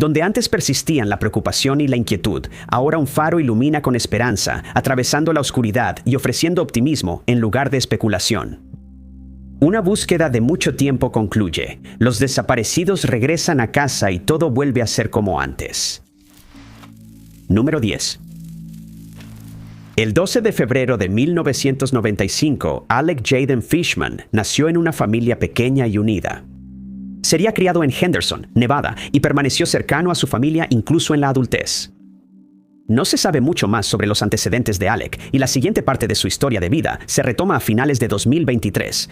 Donde antes persistían la preocupación y la inquietud, ahora un faro ilumina con esperanza, atravesando la oscuridad y ofreciendo optimismo en lugar de especulación. Una búsqueda de mucho tiempo concluye. Los desaparecidos regresan a casa y todo vuelve a ser como antes. Número 10. El 12 de febrero de 1995, Alec Jaden Fishman nació en una familia pequeña y unida. Sería criado en Henderson, Nevada, y permaneció cercano a su familia incluso en la adultez. No se sabe mucho más sobre los antecedentes de Alec, y la siguiente parte de su historia de vida se retoma a finales de 2023,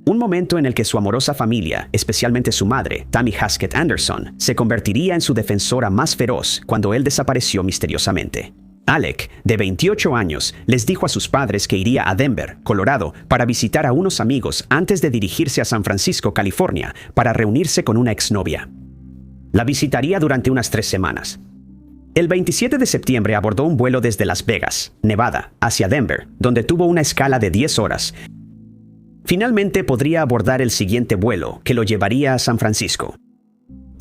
un momento en el que su amorosa familia, especialmente su madre, Tammy Haskett Anderson, se convertiría en su defensora más feroz cuando él desapareció misteriosamente. Alec, de 28 años, les dijo a sus padres que iría a Denver, Colorado, para visitar a unos amigos antes de dirigirse a San Francisco, California, para reunirse con una exnovia. La visitaría durante unas 3 semanas. El 27 de septiembre abordó un vuelo desde Las Vegas, Nevada, hacia Denver, donde tuvo una escala de 10 horas. Finalmente podría abordar el siguiente vuelo, que lo llevaría a San Francisco.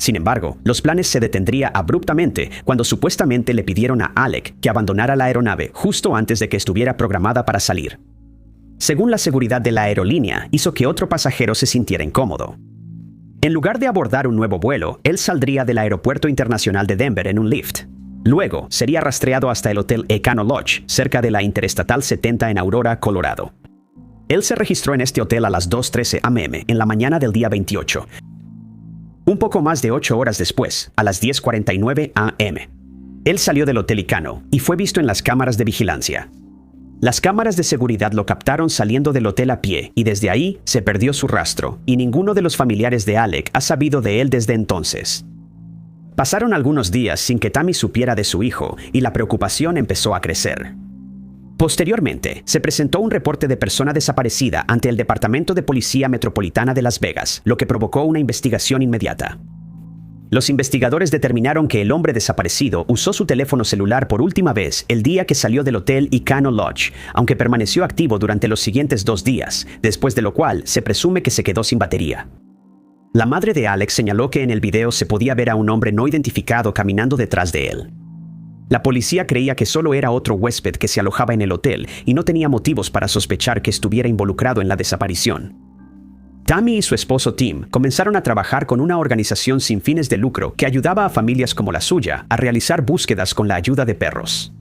Sin embargo, los planes se detendrían abruptamente cuando supuestamente le pidieron a Alec que abandonara la aeronave justo antes de que estuviera programada para salir. Según la seguridad de la aerolínea, hizo que otro pasajero se sintiera incómodo. En lugar de abordar un nuevo vuelo, él saldría del Aeropuerto Internacional de Denver en un Lyft. Luego, sería rastreado hasta el Hotel Econo Lodge, cerca de la Interestatal 70 en Aurora, Colorado. Él se registró en este hotel a las 2:13 am en la mañana del día 28. Un poco más de 8 horas después, a las 10:49 am, él salió del Hotel Econo y fue visto en las cámaras de vigilancia. Las cámaras de seguridad lo captaron saliendo del hotel a pie y desde ahí se perdió su rastro y ninguno de los familiares de Alec ha sabido de él desde entonces. Pasaron algunos días sin que Tammy supiera de su hijo y la preocupación empezó a crecer. Posteriormente, se presentó un reporte de persona desaparecida ante el Departamento de Policía Metropolitana de Las Vegas, lo que provocó una investigación inmediata. Los investigadores determinaron que el hombre desaparecido usó su teléfono celular por última vez el día que salió del Hotel Econo Lodge, aunque permaneció activo durante los siguientes 2 días, después de lo cual se presume que se quedó sin batería. La madre de Alex señaló que en el video se podía ver a un hombre no identificado caminando detrás de él. La policía creía que solo era otro huésped que se alojaba en el hotel y no tenía motivos para sospechar que estuviera involucrado en la desaparición. Tammy y su esposo Tim comenzaron a trabajar con una organización sin fines de lucro que ayudaba a familias como la suya a realizar búsquedas con la ayuda de perros.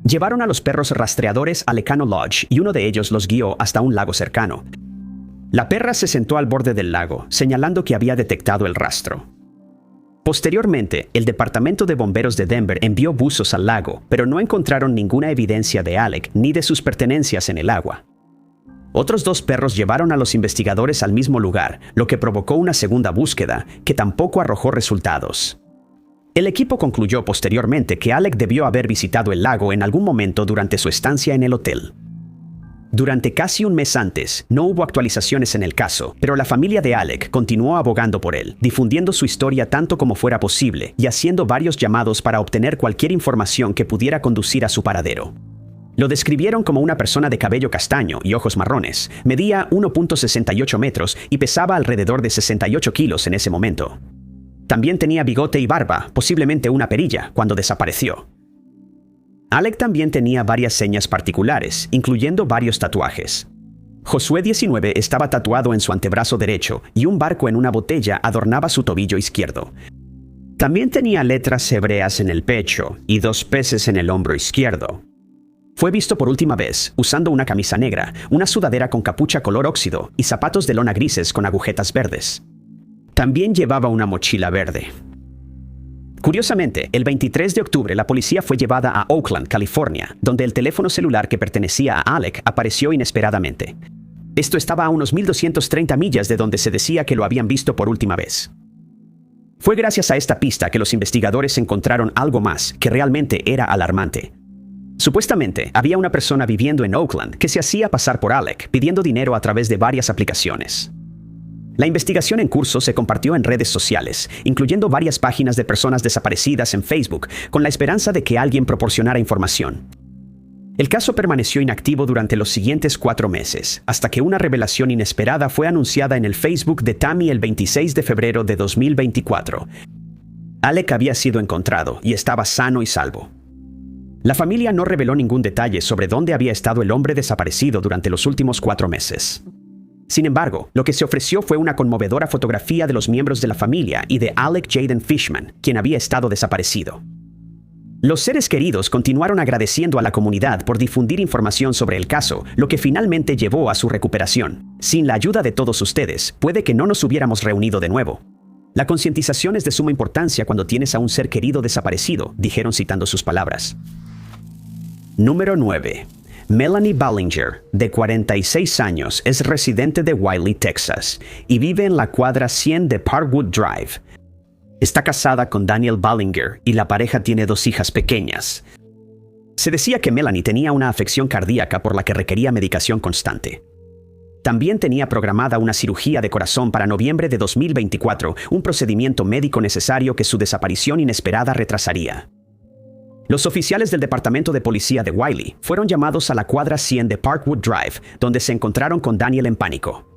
Llevaron a los perros rastreadores al Econo Lodge y uno de ellos los guió hasta un lago cercano. La perra se sentó al borde del lago, señalando que había detectado el rastro. Posteriormente, el Departamento de Bomberos de Denver envió buzos al lago, pero no encontraron ninguna evidencia de Alec ni de sus pertenencias en el agua. Otros 2 perros llevaron a los investigadores al mismo lugar, lo que provocó una segunda búsqueda, que tampoco arrojó resultados. El equipo concluyó posteriormente que Alec debió haber visitado el lago en algún momento durante su estancia en el hotel. Durante casi un mes antes, no hubo actualizaciones en el caso, pero la familia de Alec continuó abogando por él, difundiendo su historia tanto como fuera posible y haciendo varios llamados para obtener cualquier información que pudiera conducir a su paradero. Lo describieron como una persona de cabello castaño y ojos marrones, medía 1.68 metros y pesaba alrededor de 68 kilos en ese momento. También tenía bigote y barba, posiblemente una perilla, cuando desapareció. Alec también tenía varias señas particulares, incluyendo varios tatuajes. Josué 19 estaba tatuado en su antebrazo derecho y un barco en una botella adornaba su tobillo izquierdo. También tenía letras hebreas en el pecho y 2 peces en el hombro izquierdo. Fue visto por última vez usando una camisa negra, una sudadera con capucha color óxido y zapatos de lona grises con agujetas verdes. También llevaba una mochila verde. Curiosamente, el 23 de octubre la policía fue llevada a Oakland, California, donde el teléfono celular que pertenecía a Alec apareció inesperadamente. Esto estaba a unos 1.230 millas de donde se decía que lo habían visto por última vez. Fue gracias a esta pista que los investigadores encontraron algo más que realmente era alarmante. Supuestamente, había una persona viviendo en Oakland que se hacía pasar por Alec, pidiendo dinero a través de varias aplicaciones. La investigación en curso se compartió en redes sociales, incluyendo varias páginas de personas desaparecidas en Facebook, con la esperanza de que alguien proporcionara información. El caso permaneció inactivo durante los siguientes 4 meses, hasta que una revelación inesperada fue anunciada en el Facebook de Tammy el 26 de febrero de 2024. Alec había sido encontrado y estaba sano y salvo. La familia no reveló ningún detalle sobre dónde había estado el hombre desaparecido durante los últimos 4 meses. Sin embargo, lo que se ofreció fue una conmovedora fotografía de los miembros de la familia y de Alec Jaden Fishman, quien había estado desaparecido. Los seres queridos continuaron agradeciendo a la comunidad por difundir información sobre el caso, lo que finalmente llevó a su recuperación. Sin la ayuda de todos ustedes, puede que no nos hubiéramos reunido de nuevo. La concientización es de suma importancia cuando tienes a un ser querido desaparecido, dijeron citando sus palabras. Número 9. Melanie Ballinger, de 46 años, es residente de Wylie, Texas, y vive en la cuadra 100 de Parkwood Drive. Está casada con Daniel Ballinger y la pareja tiene 2 hijas pequeñas. Se decía que Melanie tenía una afección cardíaca por la que requería medicación constante. También tenía programada una cirugía de corazón para noviembre de 2024, un procedimiento médico necesario que su desaparición inesperada retrasaría. Los oficiales del Departamento de Policía de Wylie fueron llamados a la cuadra 100 de Parkwood Drive, donde se encontraron con Daniel en pánico.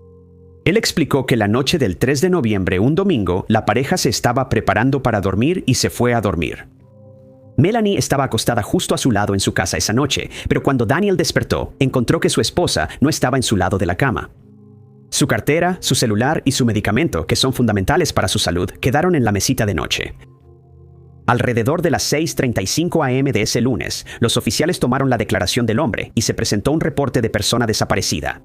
Él explicó que la noche del 3 de noviembre, un domingo, la pareja se estaba preparando para dormir y se fue a dormir. Melanie estaba acostada justo a su lado en su casa esa noche, pero cuando Daniel despertó, encontró que su esposa no estaba en su lado de la cama. Su cartera, su celular y su medicamento, que son fundamentales para su salud, quedaron en la mesita de noche. Alrededor de las 6:35 a.m. de ese lunes, los oficiales tomaron la declaración del hombre y se presentó un reporte de persona desaparecida.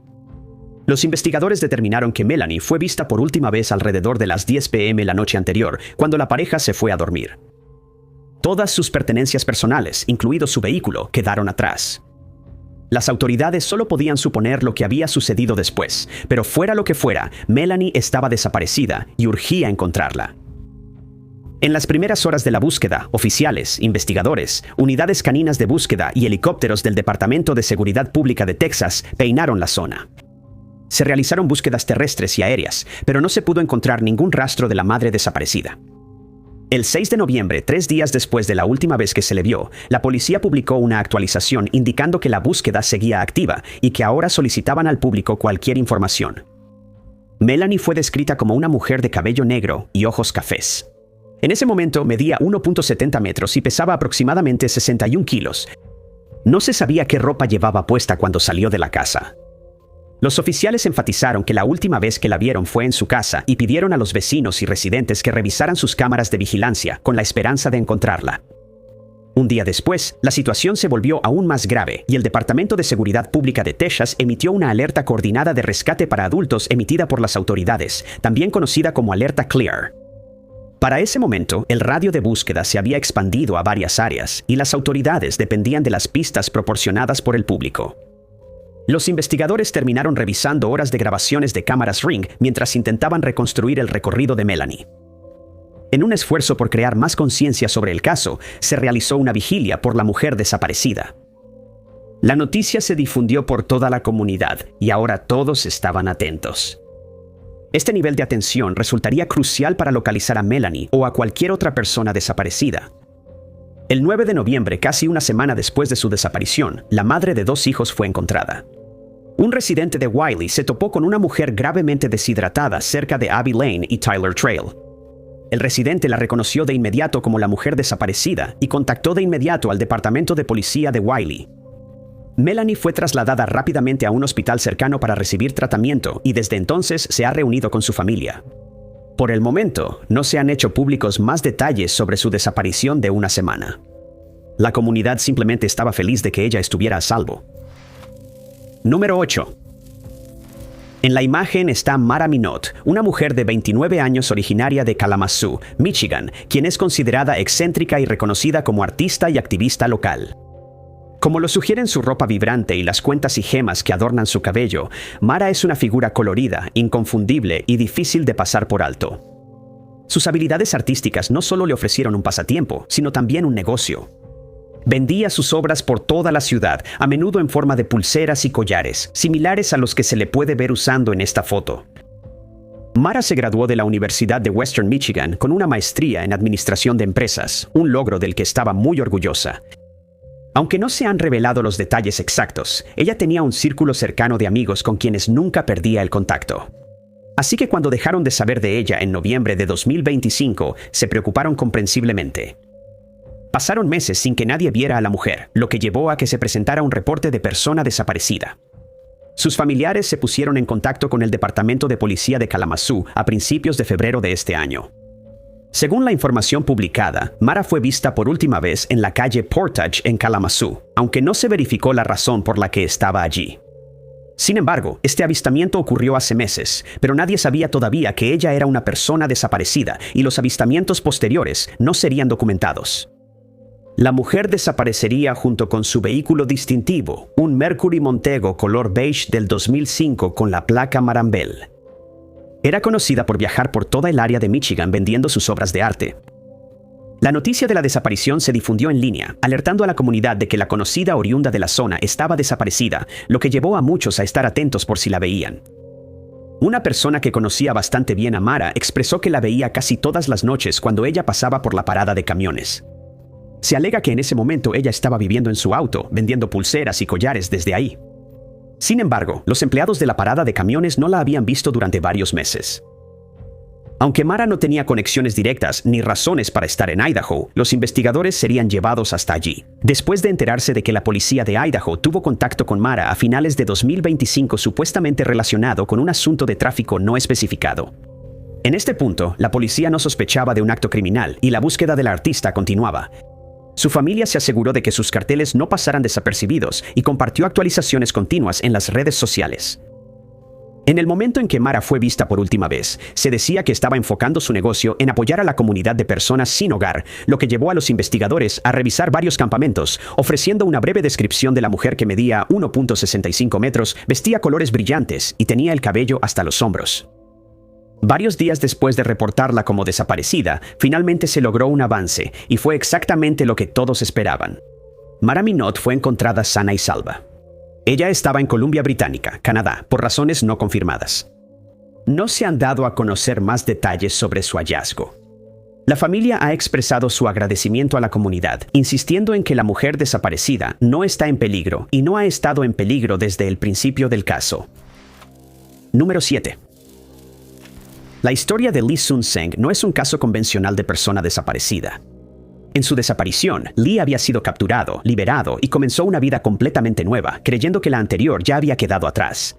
Los investigadores determinaron que Melanie fue vista por última vez alrededor de las 10 p.m. la noche anterior, cuando la pareja se fue a dormir. Todas sus pertenencias personales, incluido su vehículo, quedaron atrás. Las autoridades solo podían suponer lo que había sucedido después, pero fuera lo que fuera, Melanie estaba desaparecida y urgía encontrarla. En las primeras horas de la búsqueda, oficiales, investigadores, unidades caninas de búsqueda y helicópteros del Departamento de Seguridad Pública de Texas peinaron la zona. Se realizaron búsquedas terrestres y aéreas, pero no se pudo encontrar ningún rastro de la madre desaparecida. El 6 de noviembre, 3 días después de la última vez que se le vio, la policía publicó una actualización indicando que la búsqueda seguía activa y que ahora solicitaban al público cualquier información. Melanie fue descrita como una mujer de cabello negro y ojos cafés. En ese momento medía 1.70 metros y pesaba aproximadamente 61 kilos. No se sabía qué ropa llevaba puesta cuando salió de la casa. Los oficiales enfatizaron que la última vez que la vieron fue en su casa y pidieron a los vecinos y residentes que revisaran sus cámaras de vigilancia con la esperanza de encontrarla. Un día después, la situación se volvió aún más grave y el Departamento de Seguridad Pública de Texas emitió una alerta coordinada de rescate para adultos emitida por las autoridades, también conocida como Alerta Clear. Para ese momento, el radio de búsqueda se había expandido a varias áreas y las autoridades dependían de las pistas proporcionadas por el público. Los investigadores terminaron revisando horas de grabaciones de cámaras Ring mientras intentaban reconstruir el recorrido de Melanie. En un esfuerzo por crear más conciencia sobre el caso, se realizó una vigilia por la mujer desaparecida. La noticia se difundió por toda la comunidad y ahora todos estaban atentos. Este nivel de atención resultaría crucial para localizar a Melanie o a cualquier otra persona desaparecida. El 9 de noviembre, casi una semana después de su desaparición, la madre de 2 hijos fue encontrada. Un residente de Wylie se topó con una mujer gravemente deshidratada cerca de Abbey Lane y Tyler Trail. El residente la reconoció de inmediato como la mujer desaparecida y contactó de inmediato al Departamento de Policía de Wylie. Melanie fue trasladada rápidamente a un hospital cercano para recibir tratamiento y desde entonces se ha reunido con su familia. Por el momento, no se han hecho públicos más detalles sobre su desaparición de una semana. La comunidad simplemente estaba feliz de que ella estuviera a salvo. Número 8. En la imagen está Mara Minot, una mujer de 29 años originaria de Kalamazoo, Michigan, quien es considerada excéntrica y reconocida como artista y activista local. Como lo sugieren su ropa vibrante y las cuentas y gemas que adornan su cabello, Mara es una figura colorida, inconfundible y difícil de pasar por alto. Sus habilidades artísticas no solo le ofrecieron un pasatiempo, sino también un negocio. Vendía sus obras por toda la ciudad, a menudo en forma de pulseras y collares, similares a los que se le puede ver usando en esta foto. Mara se graduó de la Universidad de Western Michigan con una maestría en Administración de Empresas, un logro del que estaba muy orgullosa. Aunque no se han revelado los detalles exactos, ella tenía un círculo cercano de amigos con quienes nunca perdía el contacto. Así que cuando dejaron de saber de ella en noviembre de 2025, se preocuparon comprensiblemente. Pasaron meses sin que nadie viera a la mujer, lo que llevó a que se presentara un reporte de persona desaparecida. Sus familiares se pusieron en contacto con el Departamento de Policía de Kalamazoo a principios de febrero de este año. Según la información publicada, Mara fue vista por última vez en la calle Portage en Kalamazoo, aunque no se verificó la razón por la que estaba allí. Sin embargo, este avistamiento ocurrió hace meses, pero nadie sabía todavía que ella era una persona desaparecida y los avistamientos posteriores no serían documentados. La mujer desaparecería junto con su vehículo distintivo, un Mercury Montego color beige del 2005 con la placa Marambel. Era conocida por viajar por toda el área de Michigan vendiendo sus obras de arte. La noticia de la desaparición se difundió en línea, alertando a la comunidad de que la conocida oriunda de la zona estaba desaparecida, lo que llevó a muchos a estar atentos por si la veían. Una persona que conocía bastante bien a Mara expresó que la veía casi todas las noches cuando ella pasaba por la parada de camiones. Se alega que en ese momento ella estaba viviendo en su auto, vendiendo pulseras y collares desde ahí. Sin embargo, los empleados de la parada de camiones no la habían visto durante varios meses. Aunque Mara no tenía conexiones directas ni razones para estar en Idaho, los investigadores serían llevados hasta allí. Después de enterarse de que la policía de Idaho tuvo contacto con Mara a finales de 2025 supuestamente relacionado con un asunto de tráfico no especificado. En este punto, la policía no sospechaba de un acto criminal y la búsqueda del artista continuaba. Su familia se aseguró de que sus carteles no pasaran desapercibidos y compartió actualizaciones continuas en las redes sociales. En el momento en que Mara fue vista por última vez, se decía que estaba enfocando su negocio en apoyar a la comunidad de personas sin hogar, lo que llevó a los investigadores a revisar varios campamentos, ofreciendo una breve descripción de la mujer que medía 1.65 metros, vestía colores brillantes y tenía el cabello hasta los hombros. Varios días después de reportarla como desaparecida, finalmente se logró un avance, y fue exactamente lo que todos esperaban. Mara Minot fue encontrada sana y salva. Ella estaba en Columbia Británica, Canadá, por razones no confirmadas. No se han dado a conocer más detalles sobre su hallazgo. La familia ha expresado su agradecimiento a la comunidad, insistiendo en que la mujer desaparecida no está en peligro y no ha estado en peligro desde el principio del caso. Número 7. La historia de Lee Sun-seng no es un caso convencional de persona desaparecida. En su desaparición, Lee había sido capturado, liberado y comenzó una vida completamente nueva, creyendo que la anterior ya había quedado atrás.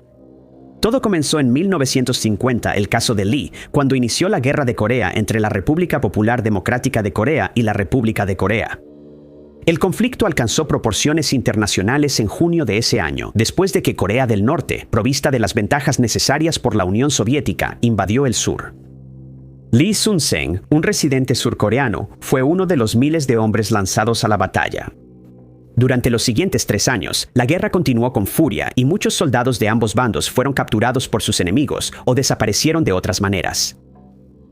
Todo comenzó en 1950, el caso de Lee, cuando inició la Guerra de Corea entre la República Popular Democrática de Corea y la República de Corea. El conflicto alcanzó proporciones internacionales en junio de ese año, después de que Corea del Norte, provista de las ventajas necesarias por la Unión Soviética, invadió el sur. Lee Sun-seng, un residente surcoreano, fue uno de los miles de hombres lanzados a la batalla. Durante los siguientes 3 años, la guerra continuó con furia y muchos soldados de ambos bandos fueron capturados por sus enemigos o desaparecieron de otras maneras.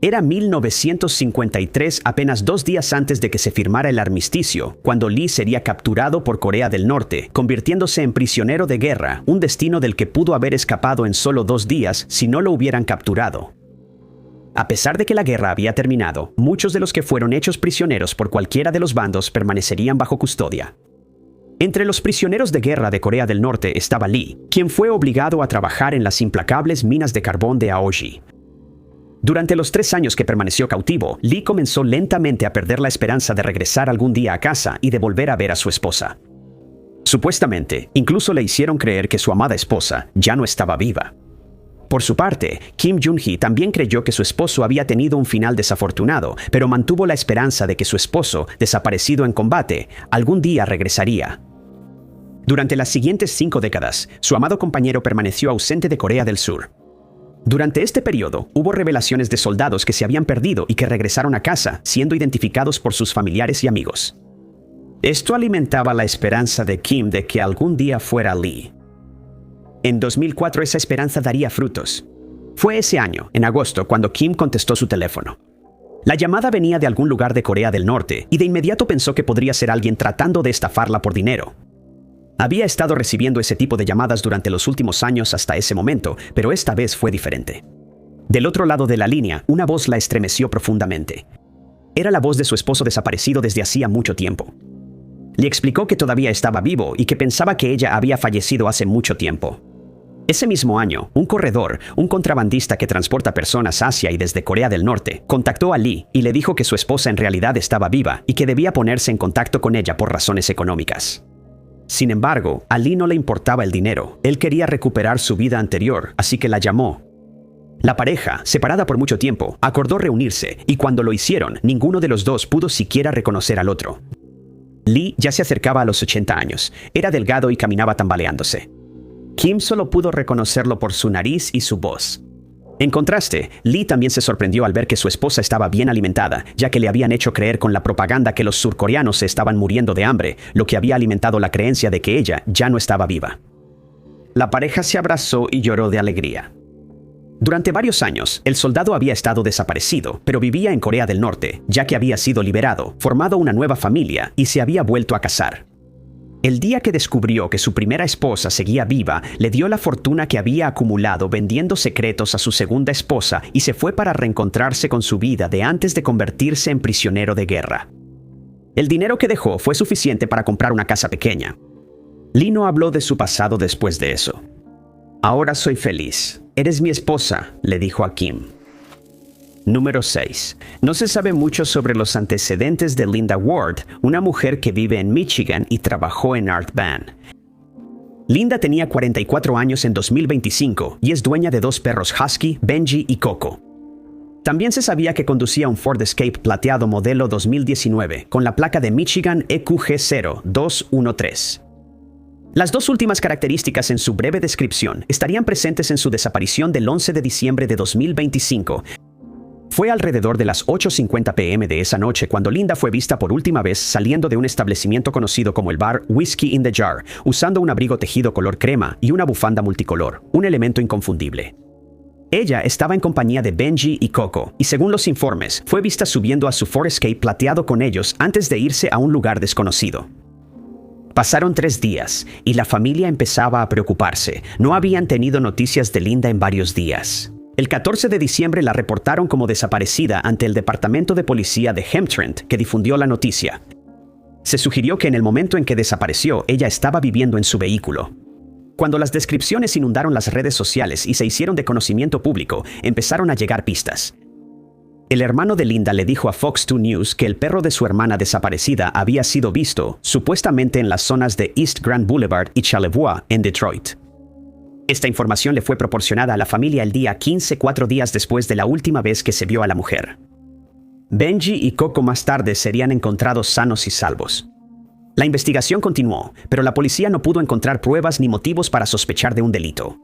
Era 1953, apenas 2 días antes de que se firmara el armisticio, cuando Lee sería capturado por Corea del Norte, convirtiéndose en prisionero de guerra, un destino del que pudo haber escapado en solo 2 días si no lo hubieran capturado. A pesar de que la guerra había terminado, muchos de los que fueron hechos prisioneros por cualquiera de los bandos permanecerían bajo custodia. Entre los prisioneros de guerra de Corea del Norte estaba Lee, quien fue obligado a trabajar en las implacables minas de carbón de Aoji. Durante los 3 años que permaneció cautivo, Lee comenzó lentamente a perder la esperanza de regresar algún día a casa y de volver a ver a su esposa. Supuestamente, incluso le hicieron creer que su amada esposa ya no estaba viva. Por su parte, Kim Jun-hee también creyó que su esposo había tenido un final desafortunado, pero mantuvo la esperanza de que su esposo, desaparecido en combate, algún día regresaría. Durante las siguientes 5 décadas, su amado compañero permaneció ausente de Corea del Sur. Durante este periodo, hubo revelaciones de soldados que se habían perdido y que regresaron a casa, siendo identificados por sus familiares y amigos. Esto alimentaba la esperanza de Kim de que algún día fuera Lee. En 2004 esa esperanza daría frutos. Fue ese año, en agosto, cuando Kim contestó su teléfono. La llamada venía de algún lugar de Corea del Norte y de inmediato pensó que podría ser alguien tratando de estafarla por dinero. Había estado recibiendo ese tipo de llamadas durante los últimos años hasta ese momento, pero esta vez fue diferente. Del otro lado de la línea, una voz la estremeció profundamente. Era la voz de su esposo desaparecido desde hacía mucho tiempo. Le explicó que todavía estaba vivo y que pensaba que ella había fallecido hace mucho tiempo. Ese mismo año, un corredor, un contrabandista que transporta personas hacia y desde Corea del Norte, contactó a Lee y le dijo que su esposa en realidad estaba viva y que debía ponerse en contacto con ella por razones económicas. Sin embargo, a Lee no le importaba el dinero. Él quería recuperar su vida anterior, así que la llamó. La pareja, separada por mucho tiempo, acordó reunirse y cuando lo hicieron, ninguno de los dos pudo siquiera reconocer al otro. Lee ya se acercaba a los 80 años. Era delgado y caminaba tambaleándose. Kim solo pudo reconocerlo por su nariz y su voz. En contraste, Lee también se sorprendió al ver que su esposa estaba bien alimentada, ya que le habían hecho creer con la propaganda que los surcoreanos se estaban muriendo de hambre, lo que había alimentado la creencia de que ella ya no estaba viva. La pareja se abrazó y lloró de alegría. Durante varios años, el soldado había estado desaparecido, pero vivía en Corea del Norte, ya que había sido liberado, formado una nueva familia y se había vuelto a casar. El día que descubrió que su primera esposa seguía viva, le dio la fortuna que había acumulado vendiendo secretos a su segunda esposa y se fue para reencontrarse con su vida de antes de convertirse en prisionero de guerra. El dinero que dejó fue suficiente para comprar una casa pequeña. Lee no habló de su pasado después de eso. Ahora soy feliz. Eres mi esposa, le dijo a Kim. Número 6. No se sabe mucho sobre los antecedentes de Linda Ward, una mujer que vive en Michigan y trabajó en Art Van. Linda tenía 44 años en 2025 y es dueña de 2 perros husky, Benji y Coco. También se sabía que conducía un Ford Escape plateado modelo 2019 con la placa de Michigan EQG0213. Las 2 últimas características en su breve descripción estarían presentes en su desaparición del 11 de diciembre de 2025. Fue alrededor de las 8:50 p.m. de esa noche cuando Linda fue vista por última vez saliendo de un establecimiento conocido como el bar Whiskey in the Jar, usando un abrigo tejido color crema y una bufanda multicolor, un elemento inconfundible. Ella estaba en compañía de Benji y Coco, y según los informes, fue vista subiendo a su Ford Escape plateado con ellos antes de irse a un lugar desconocido. Pasaron 3 días, y la familia empezaba a preocuparse. No habían tenido noticias de Linda en varios días. El 14 de diciembre la reportaron como desaparecida ante el Departamento de Policía de Hamtramck, que difundió la noticia. Se sugirió que en el momento en que desapareció, ella estaba viviendo en su vehículo. Cuando las descripciones inundaron las redes sociales y se hicieron de conocimiento público, empezaron a llegar pistas. El hermano de Linda le dijo a Fox 2 News que el perro de su hermana desaparecida había sido visto, supuestamente en las zonas de East Grand Boulevard y Charlevoix, en Detroit. Esta información le fue proporcionada a la familia el día 15, 4 días después de la última vez que se vio a la mujer. Benji y Coco más tarde serían encontrados sanos y salvos. La investigación continuó, pero la policía no pudo encontrar pruebas ni motivos para sospechar de un delito.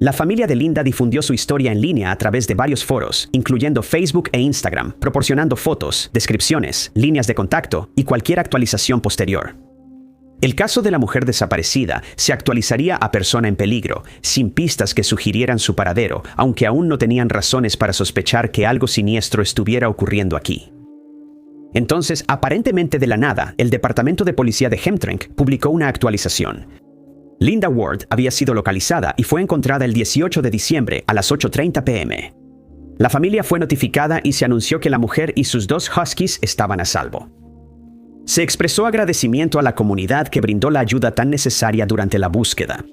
La familia de Linda difundió su historia en línea a través de varios foros, incluyendo Facebook e Instagram, proporcionando fotos, descripciones, líneas de contacto y cualquier actualización posterior. El caso de la mujer desaparecida se actualizaría a persona en peligro, sin pistas que sugirieran su paradero, aunque aún no tenían razones para sospechar que algo siniestro estuviera ocurriendo aquí. Entonces, aparentemente de la nada, el Departamento de Policía de Hamtramck publicó una actualización. Linda Ward había sido localizada y fue encontrada el 18 de diciembre a las 8:30 p.m. La familia fue notificada y se anunció que la mujer y sus 2 huskies estaban a salvo. Se expresó agradecimiento a la comunidad que brindó la ayuda tan necesaria durante la búsqueda.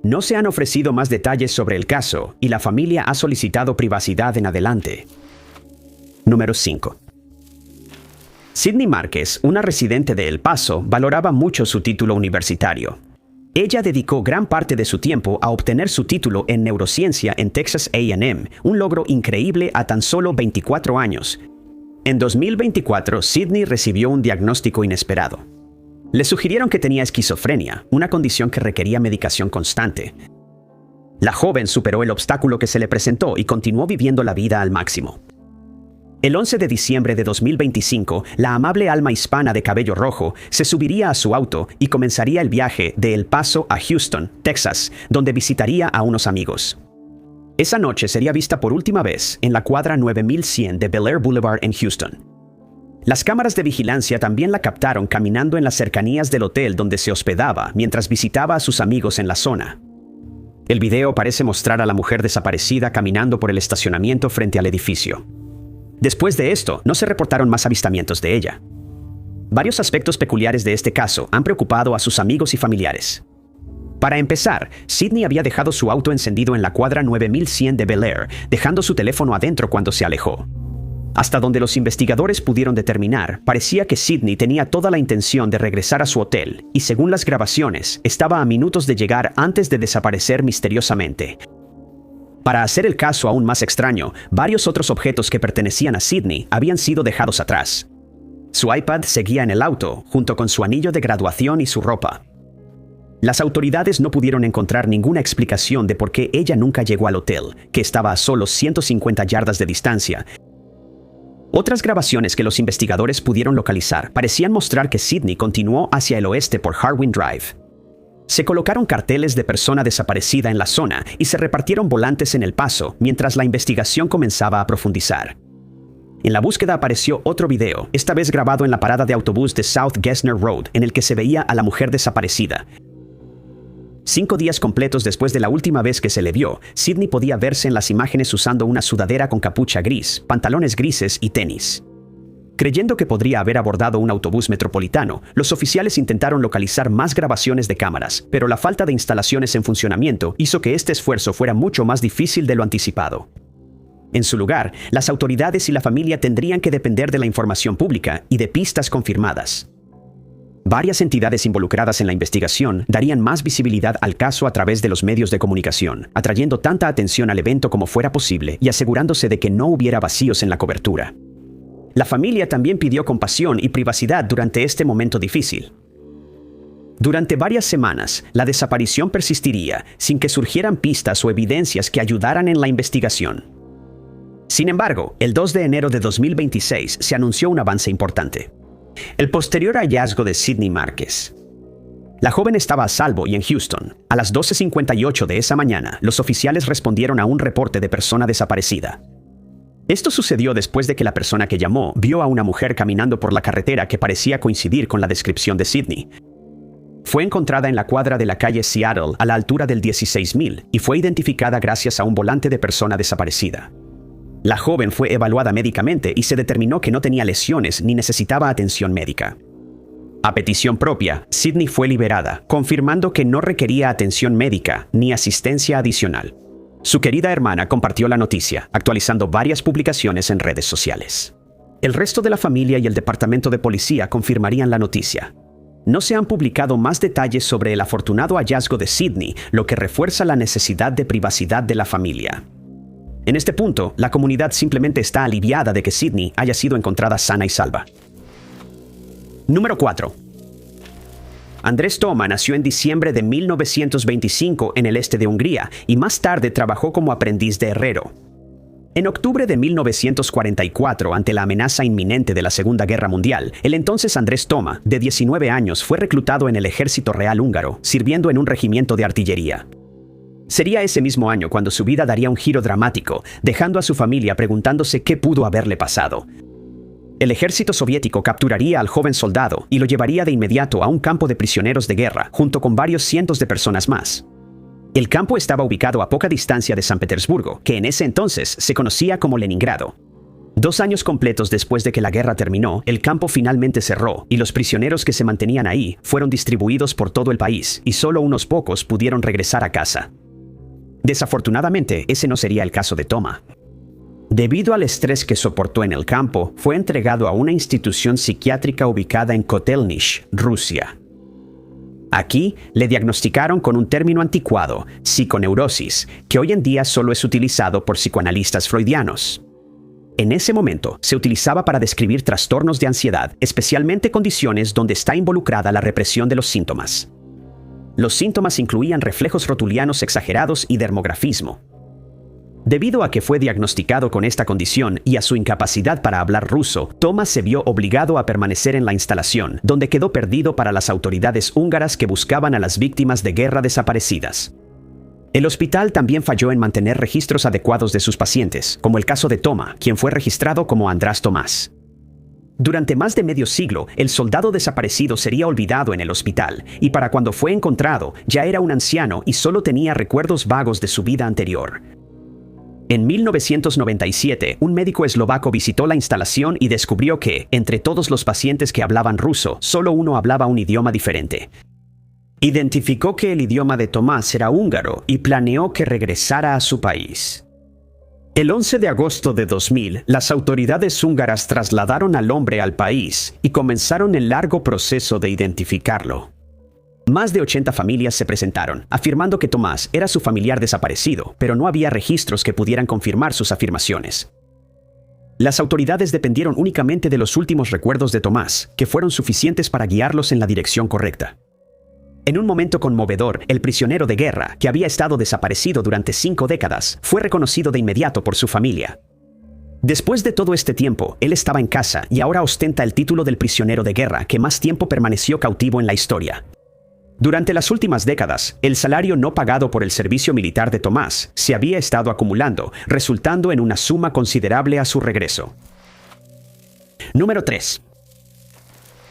No se han ofrecido más detalles sobre el caso y la familia ha solicitado privacidad en adelante. Número 5. Sydney Márquez, una residente de El Paso, valoraba mucho su título universitario. Ella dedicó gran parte de su tiempo a obtener su título en neurociencia en Texas A&M, un logro increíble a tan solo 24 años. En 2024, Sydney recibió un diagnóstico inesperado. Le sugirieron que tenía esquizofrenia, una condición que requería medicación constante. La joven superó el obstáculo que se le presentó y continuó viviendo la vida al máximo. El 11 de diciembre de 2025, la amable alma hispana de cabello rojo se subiría a su auto y comenzaría el viaje de El Paso a Houston, Texas, donde visitaría a unos amigos. Esa noche sería vista por última vez en la cuadra 9100 de Bel Air Boulevard en Houston. Las cámaras de vigilancia también la captaron caminando en las cercanías del hotel donde se hospedaba mientras visitaba a sus amigos en la zona. El video parece mostrar a la mujer desaparecida caminando por el estacionamiento frente al edificio. Después de esto, no se reportaron más avistamientos de ella. Varios aspectos peculiares de este caso han preocupado a sus amigos y familiares. Para empezar, Sidney había dejado su auto encendido en la cuadra 9100 de Bel Air, dejando su teléfono adentro cuando se alejó. Hasta donde los investigadores pudieron determinar, parecía que Sidney tenía toda la intención de regresar a su hotel y, según las grabaciones, estaba a minutos de llegar antes de desaparecer misteriosamente. Para hacer el caso aún más extraño, varios otros objetos que pertenecían a Sidney habían sido dejados atrás. Su iPad seguía en el auto, junto con su anillo de graduación y su ropa. Las autoridades no pudieron encontrar ninguna explicación de por qué ella nunca llegó al hotel, que estaba a solo 150 yardas de distancia. Otras grabaciones que los investigadores pudieron localizar parecían mostrar que Sidney continuó hacia el oeste por Harwin Drive. Se colocaron carteles de persona desaparecida en la zona y se repartieron volantes en el paso mientras la investigación comenzaba a profundizar. En la búsqueda apareció otro video, esta vez grabado en la parada de autobús de South Gessner Road, en el que se veía a la mujer desaparecida. 5 días completos después de la última vez que se le vio, Sidney podía verse en las imágenes usando una sudadera con capucha gris, pantalones grises y tenis. Creyendo que podría haber abordado un autobús metropolitano, los oficiales intentaron localizar más grabaciones de cámaras, pero la falta de instalaciones en funcionamiento hizo que este esfuerzo fuera mucho más difícil de lo anticipado. En su lugar, las autoridades y la familia tendrían que depender de la información pública y de pistas confirmadas. Varias entidades involucradas en la investigación darían más visibilidad al caso a través de los medios de comunicación, atrayendo tanta atención al evento como fuera posible y asegurándose de que no hubiera vacíos en la cobertura. La familia también pidió compasión y privacidad durante este momento difícil. Durante varias semanas, la desaparición persistiría sin que surgieran pistas o evidencias que ayudaran en la investigación. Sin embargo, el 2 de enero de 2026 se anunció un avance importante. El posterior hallazgo de Sidney Márquez. La joven estaba a salvo y en Houston. A las 12:58 de esa mañana, los oficiales respondieron a un reporte de persona desaparecida. Esto sucedió después de que la persona que llamó vio a una mujer caminando por la carretera que parecía coincidir con la descripción de Sidney. Fue encontrada en la cuadra de la calle Seattle a la altura del 16,000 y fue identificada gracias a un volante de persona desaparecida. La joven fue evaluada médicamente y se determinó que no tenía lesiones ni necesitaba atención médica. A petición propia, Sidney fue liberada, confirmando que no requería atención médica ni asistencia adicional. Su querida hermana compartió la noticia, actualizando varias publicaciones en redes sociales. El resto de la familia y el departamento de policía confirmarían la noticia. No se han publicado más detalles sobre el afortunado hallazgo de Sidney, lo que refuerza la necesidad de privacidad de la familia. En este punto, la comunidad simplemente está aliviada de que Sidney haya sido encontrada sana y salva. Número 4. Andrés Toma nació en diciembre de 1925 en el este de Hungría y más tarde trabajó como aprendiz de herrero. En octubre de 1944, ante la amenaza inminente de la Segunda Guerra Mundial, el entonces Andrés Toma, de 19 años, fue reclutado en el Ejército Real Húngaro, sirviendo en un regimiento de artillería. Sería ese mismo año cuando su vida daría un giro dramático, dejando a su familia preguntándose qué pudo haberle pasado. El ejército soviético capturaría al joven soldado y lo llevaría de inmediato a un campo de prisioneros de guerra, junto con varios cientos de personas más. El campo estaba ubicado a poca distancia de San Petersburgo, que en ese entonces se conocía como Leningrado. 2 años completos después de que la guerra terminó, el campo finalmente cerró y los prisioneros que se mantenían ahí fueron distribuidos por todo el país y solo unos pocos pudieron regresar a casa. Desafortunadamente, ese no sería el caso de Toma. Debido al estrés que soportó en el campo, fue entregado a una institución psiquiátrica ubicada en Kotelnish, Rusia. Aquí le diagnosticaron con un término anticuado, psiconeurosis, que hoy en día solo es utilizado por psicoanalistas freudianos. En ese momento, se utilizaba para describir trastornos de ansiedad, especialmente condiciones donde está involucrada la represión de los síntomas. Los síntomas incluían reflejos rotulianos exagerados y dermografismo. Debido a que fue diagnosticado con esta condición y a su incapacidad para hablar ruso, Toma se vio obligado a permanecer en la instalación, donde quedó perdido para las autoridades húngaras que buscaban a las víctimas de guerra desaparecidas. El hospital también falló en mantener registros adecuados de sus pacientes, como el caso de Toma, quien fue registrado como András Tomás. Durante más de medio siglo, el soldado desaparecido sería olvidado en el hospital, y para cuando fue encontrado, ya era un anciano y solo tenía recuerdos vagos de su vida anterior. En 1997, un médico eslovaco visitó la instalación y descubrió que, entre todos los pacientes que hablaban ruso, solo uno hablaba un idioma diferente. Identificó que el idioma de Tomás era húngaro y planeó que regresara a su país. El 11 de agosto de 2000, las autoridades húngaras trasladaron al hombre al país y comenzaron el largo proceso de identificarlo. Más de 80 familias se presentaron, afirmando que Tomás era su familiar desaparecido, pero no había registros que pudieran confirmar sus afirmaciones. Las autoridades dependieron únicamente de los últimos recuerdos de Tomás, que fueron suficientes para guiarlos en la dirección correcta. En un momento conmovedor, el prisionero de guerra, que había estado desaparecido durante 5 décadas, fue reconocido de inmediato por su familia. Después de todo este tiempo, él estaba en casa y ahora ostenta el título del prisionero de guerra que más tiempo permaneció cautivo en la historia. Durante las últimas décadas, el salario no pagado por el servicio militar de Tomás se había estado acumulando, resultando en una suma considerable a su regreso. Número 3.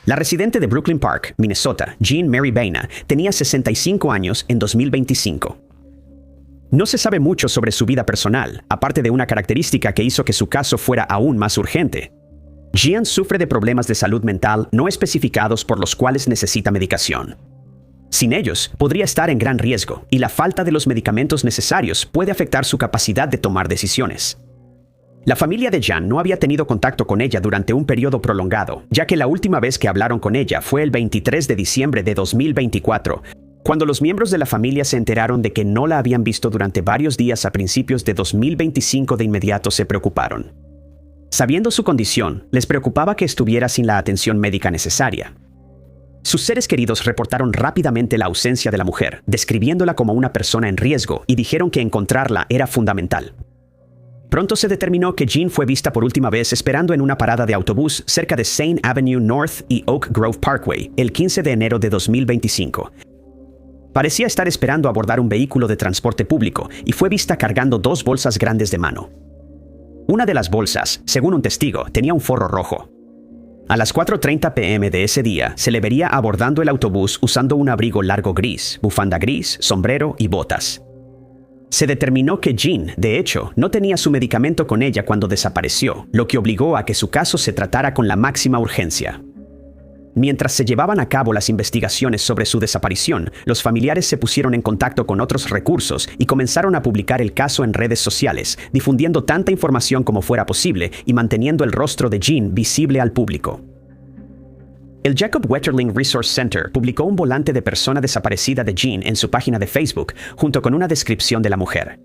La residente de Brooklyn Park, Minnesota, Jean Mary Baina, tenía 65 años en 2025. No se sabe mucho sobre su vida personal, aparte de una característica que hizo que su caso fuera aún más urgente. Jean sufre de problemas de salud mental no especificados por los cuales necesita medicación. Sin ellos, podría estar en gran riesgo, y la falta de los medicamentos necesarios puede afectar su capacidad de tomar decisiones. La familia de Jean no había tenido contacto con ella durante un periodo prolongado, ya que la última vez que hablaron con ella fue el 23 de diciembre de 2024, cuando los miembros de la familia se enteraron de que no la habían visto durante varios días a principios de 2025. De inmediato se preocuparon. Sabiendo su condición, les preocupaba que estuviera sin la atención médica necesaria. Sus seres queridos reportaron rápidamente la ausencia de la mujer, describiéndola como una persona en riesgo, y dijeron que encontrarla era fundamental. Pronto se determinó que Jean fue vista por última vez esperando en una parada de autobús cerca de Saint Avenue North y Oak Grove Parkway el 15 de enero de 2025. Parecía estar esperando abordar un vehículo de transporte público y fue vista cargando 2 bolsas grandes de mano. Una de las bolsas, según un testigo, tenía un forro rojo. A las 4:30 p.m. de ese día, se le vería abordando el autobús usando un abrigo largo gris, bufanda gris, sombrero y botas. Se determinó que Jean, de hecho, no tenía su medicamento con ella cuando desapareció, lo que obligó a que su caso se tratara con la máxima urgencia. Mientras se llevaban a cabo las investigaciones sobre su desaparición, los familiares se pusieron en contacto con otros recursos y comenzaron a publicar el caso en redes sociales, difundiendo tanta información como fuera posible y manteniendo el rostro de Jean visible al público. El Jacob Wetterling Resource Center publicó un volante de persona desaparecida de Jean en su página de Facebook, junto con una descripción de la mujer.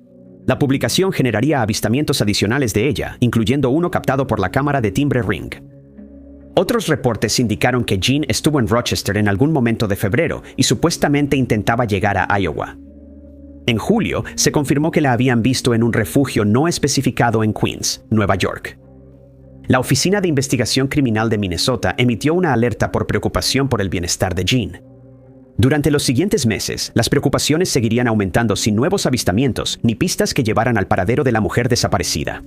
La publicación generaría avistamientos adicionales de ella, incluyendo uno captado por la cámara de timbre Ring. Otros reportes indicaron que Jean estuvo en Rochester en algún momento de febrero y supuestamente intentaba llegar a Iowa. En julio, se confirmó que la habían visto en un refugio no especificado en Queens, Nueva York. La Oficina de Investigación Criminal de Minnesota emitió una alerta por preocupación por el bienestar de Jean. Durante los siguientes meses, las preocupaciones seguirían aumentando sin nuevos avistamientos ni pistas que llevaran al paradero de la mujer desaparecida.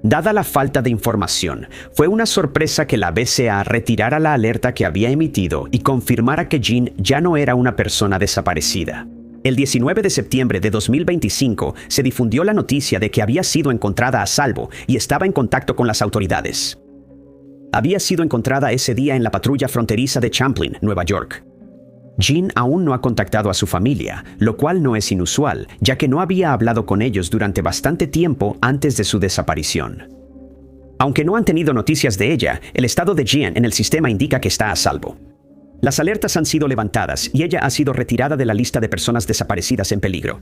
Dada la falta de información, fue una sorpresa que la BCA retirara la alerta que había emitido y confirmara que Jean ya no era una persona desaparecida. El 19 de septiembre de 2025 se difundió la noticia de que había sido encontrada a salvo y estaba en contacto con las autoridades. Había sido encontrada ese día en la patrulla fronteriza de Champlin, Nueva York. Jean aún no ha contactado a su familia, lo cual no es inusual, ya que no había hablado con ellos durante bastante tiempo antes de su desaparición. Aunque no han tenido noticias de ella, el estado de Jean en el sistema indica que está a salvo. Las alertas han sido levantadas y ella ha sido retirada de la lista de personas desaparecidas en peligro.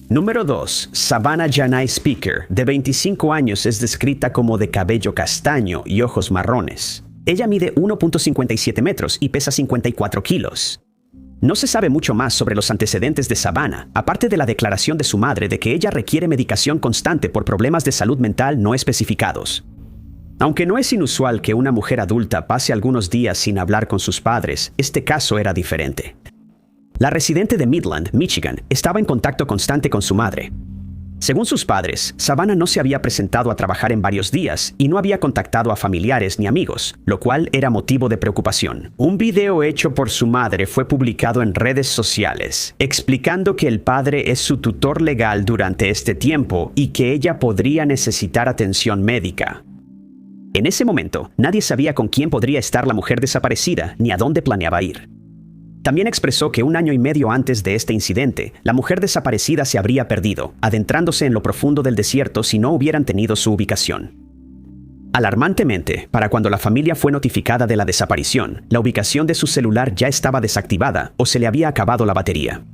Número 2. Savannah Janai Speaker, de 25 años, es descrita como de cabello castaño y ojos marrones. Ella mide 1.57 metros y pesa 54 kilos. No se sabe mucho más sobre los antecedentes de Savannah, aparte de la declaración de su madre de que ella requiere medicación constante por problemas de salud mental no especificados. Aunque no es inusual que una mujer adulta pase algunos días sin hablar con sus padres, este caso era diferente. La residente de Midland, Michigan, estaba en contacto constante con su madre. Según sus padres, Savannah no se había presentado a trabajar en varios días y no había contactado a familiares ni amigos, lo cual era motivo de preocupación. Un video hecho por su madre fue publicado en redes sociales, explicando que el padre es su tutor legal durante este tiempo y que ella podría necesitar atención médica. En ese momento, nadie sabía con quién podría estar la mujer desaparecida ni a dónde planeaba ir. También expresó que 1 año y medio antes de este incidente, la mujer desaparecida se habría perdido, adentrándose en lo profundo del desierto si no hubieran tenido su ubicación. Alarmantemente, para cuando la familia fue notificada de la desaparición, la ubicación de su celular ya estaba desactivada o se le había acabado la batería.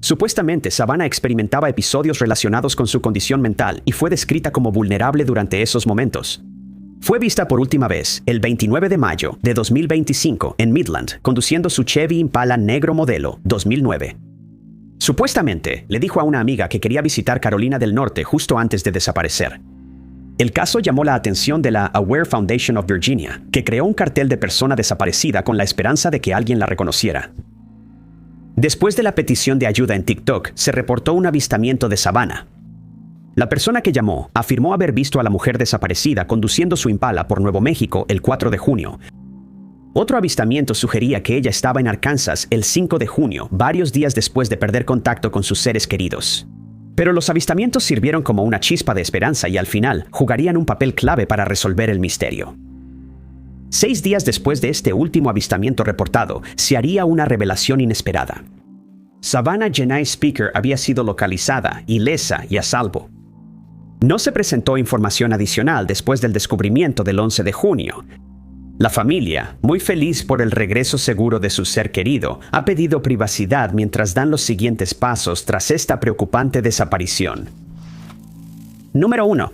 Supuestamente, Savannah experimentaba episodios relacionados con su condición mental y fue descrita como vulnerable durante esos momentos. Fue vista por última vez el 29 de mayo de 2025 en Midland, conduciendo su Chevy Impala negro modelo 2009. Supuestamente, le dijo a una amiga que quería visitar Carolina del Norte justo antes de desaparecer. El caso llamó la atención de la Aware Foundation of Virginia, que creó un cartel de persona desaparecida con la esperanza de que alguien la reconociera. Después de la petición de ayuda en TikTok, se reportó un avistamiento de Savannah. La persona que llamó afirmó haber visto a la mujer desaparecida conduciendo su Impala por Nuevo México el 4 de junio. Otro avistamiento sugería que ella estaba en Arkansas el 5 de junio, varios días después de perder contacto con sus seres queridos. Pero los avistamientos sirvieron como una chispa de esperanza y al final jugarían un papel clave para resolver el misterio. 6 días después de este último avistamiento reportado, se haría una revelación inesperada. Savannah Jenai Speaker había sido localizada, ilesa y a salvo. No se presentó información adicional después del descubrimiento del 11 de junio. La familia, muy feliz por el regreso seguro de su ser querido, ha pedido privacidad mientras dan los siguientes pasos tras esta preocupante desaparición. Número 1.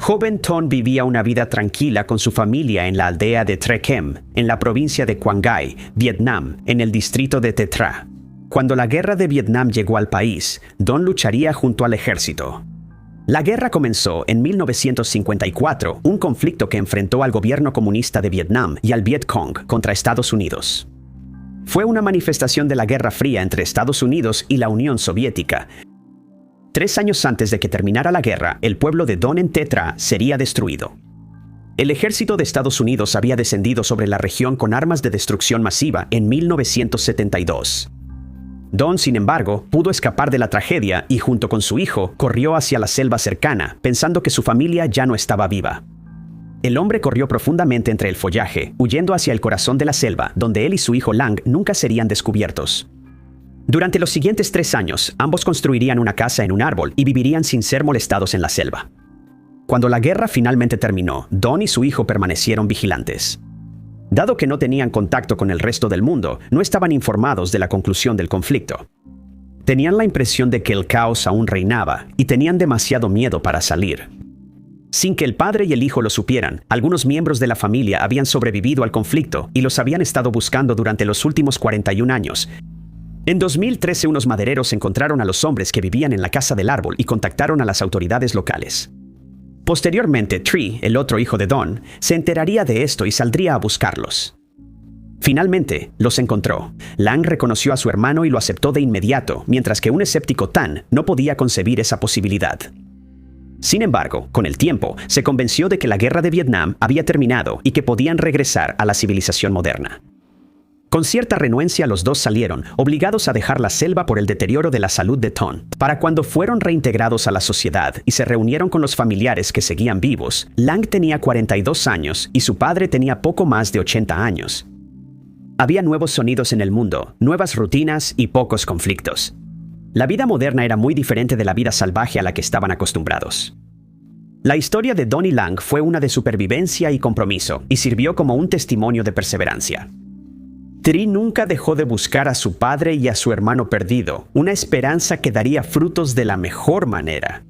Joven Ton vivía una vida tranquila con su familia en la aldea de Tre Kem, en la provincia de Quang Ngai, Vietnam, en el distrito de Te Tra. Cuando la guerra de Vietnam llegó al país, Don lucharía junto al ejército. La guerra comenzó en 1954, un conflicto que enfrentó al gobierno comunista de Vietnam y al Viet Cong contra Estados Unidos. Fue una manifestación de la Guerra Fría entre Estados Unidos y la Unión Soviética. 3 años antes de que terminara la guerra, el pueblo de Don en Te Tra sería destruido. El ejército de Estados Unidos había descendido sobre la región con armas de destrucción masiva en 1972. Don, sin embargo, pudo escapar de la tragedia y junto con su hijo corrió hacia la selva cercana, pensando que su familia ya no estaba viva. El hombre corrió profundamente entre el follaje, huyendo hacia el corazón de la selva, donde él y su hijo Lang nunca serían descubiertos. Durante los siguientes 3 años, ambos construirían una casa en un árbol y vivirían sin ser molestados en la selva. Cuando la guerra finalmente terminó, Don y su hijo permanecieron vigilantes. Dado que no tenían contacto con el resto del mundo, no estaban informados de la conclusión del conflicto. Tenían la impresión de que el caos aún reinaba y tenían demasiado miedo para salir. Sin que el padre y el hijo lo supieran, algunos miembros de la familia habían sobrevivido al conflicto y los habían estado buscando durante los últimos 41 años. En 2013, unos madereros encontraron a los hombres que vivían en la casa del árbol y contactaron a las autoridades locales. Posteriormente, Tree, el otro hijo de Don, se enteraría de esto y saldría a buscarlos. Finalmente, los encontró. Lang reconoció a su hermano y lo aceptó de inmediato, mientras que un escéptico Tan no podía concebir esa posibilidad. Sin embargo, con el tiempo, se convenció de que la guerra de Vietnam había terminado y que podían regresar a la civilización moderna. Con cierta renuencia, los dos salieron, obligados a dejar la selva por el deterioro de la salud de Ton. Para cuando fueron reintegrados a la sociedad y se reunieron con los familiares que seguían vivos, Lang tenía 42 años y su padre tenía poco más de 80 años. Había nuevos sonidos en el mundo, nuevas rutinas y pocos conflictos. La vida moderna era muy diferente de la vida salvaje a la que estaban acostumbrados. La historia de Don y Lang fue una de supervivencia y compromiso, y sirvió como un testimonio de perseverancia. Tree nunca dejó de buscar a su padre y a su hermano perdido, una esperanza que daría frutos de la mejor manera.